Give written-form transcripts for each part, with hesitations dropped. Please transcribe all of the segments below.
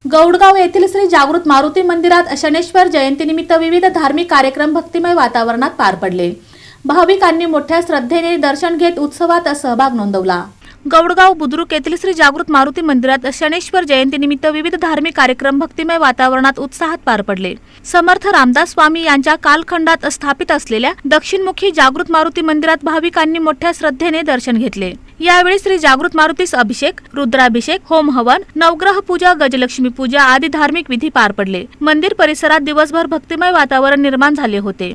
गौडगाव येथील श्री जागृत मारुती मंदिरात शनेश्वर जयंतीनिमित्त विविध धार्मिक कार्यक्रम भक्तिमय वातावरणात पार पडले। भाविकांनी मोठ्या श्रद्धेने दर्शन घेत उत्सवात सहभाग नोंदवला। गौडगाव बुद्रुक येथील श्री जागृत मारुती मंदिरात शनेश्वर जयंतीनिमित्त विविध धार्मिक कार्यक्रम भक्तिमय वातावरणात उत्साहात पार पडले। समर्थ रामदास स्वामी यांच्या कालखंडात स्थापित असलेल्या दक्षिणमुखी जागृत मारुती मंदिरात भाविकांनी मोठ्या श्रद्धेने दर्शन घेतले। यावेळी श्री जागृत मारुतीस अभिषेक, रुद्राभिषेक, होम हवन, नवग्रह पूजा, गजलक्ष्मी पूजा आदी धार्मिक विधी पार पडले। मंदिर परिसरात दिवसभर भक्तिमय वातावरण निर्माण झाले होते।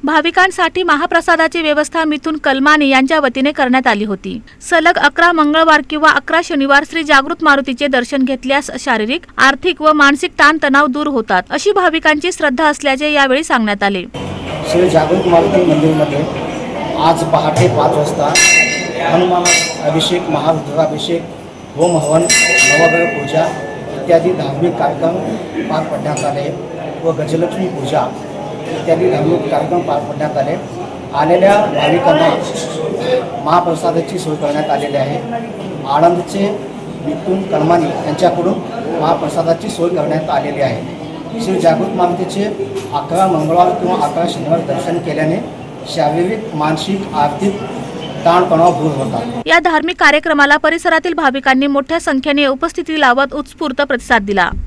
भाविकांसाठी महाप्रसादाची व्यवस्था मिथुन कलमानी यांच्या वतीने करण्यात आली होती। सलग 11 मंगळवार किंवा 11 शनिवार श्री जागृत मारुतीचे दर्शन घेतल्यास शारीरिक, आर्थिक व मानसिक ताण तणाव दूर होतात अशी भाविकांची श्रद्धा असल्याचे यावेळी सांगण्यात आले। श्री जागृत मारुती मंदिरमध्ये आज पहाटे 5 वाजता हनुमान अभिषेक, महारुद्राभिषेक, होम हवन, नवग्रह पूजा इत्यादी धार्मिक कार्यक्रम पार पडण्यात आले व गजलक्ष्मी पूजा इत्यादी धार्मिक कार्यक्रम पार पडण्यात आले। आलेल्या भाविकांना महाप्रसादाची सोय करण्यात आलेली आहे। आळंदचे मिथुन कलमानी यांच्याकडून महाप्रसादाची सोय करण्यात आलेली आहे। श्री जागृत मारुतीचे 11 मंगळवार किंवा 11 शनिवार दर्शन केल्याने शारीरिक, मानसिक, आर्थिक ताणतणाव दूर होतात। या धार्मिक कार्यक्रमाला परिसरातील भाविकांनी मोठ्या संख्येने उपस्थिती लावत उत्स्फूर्त प्रतिसाद दिला।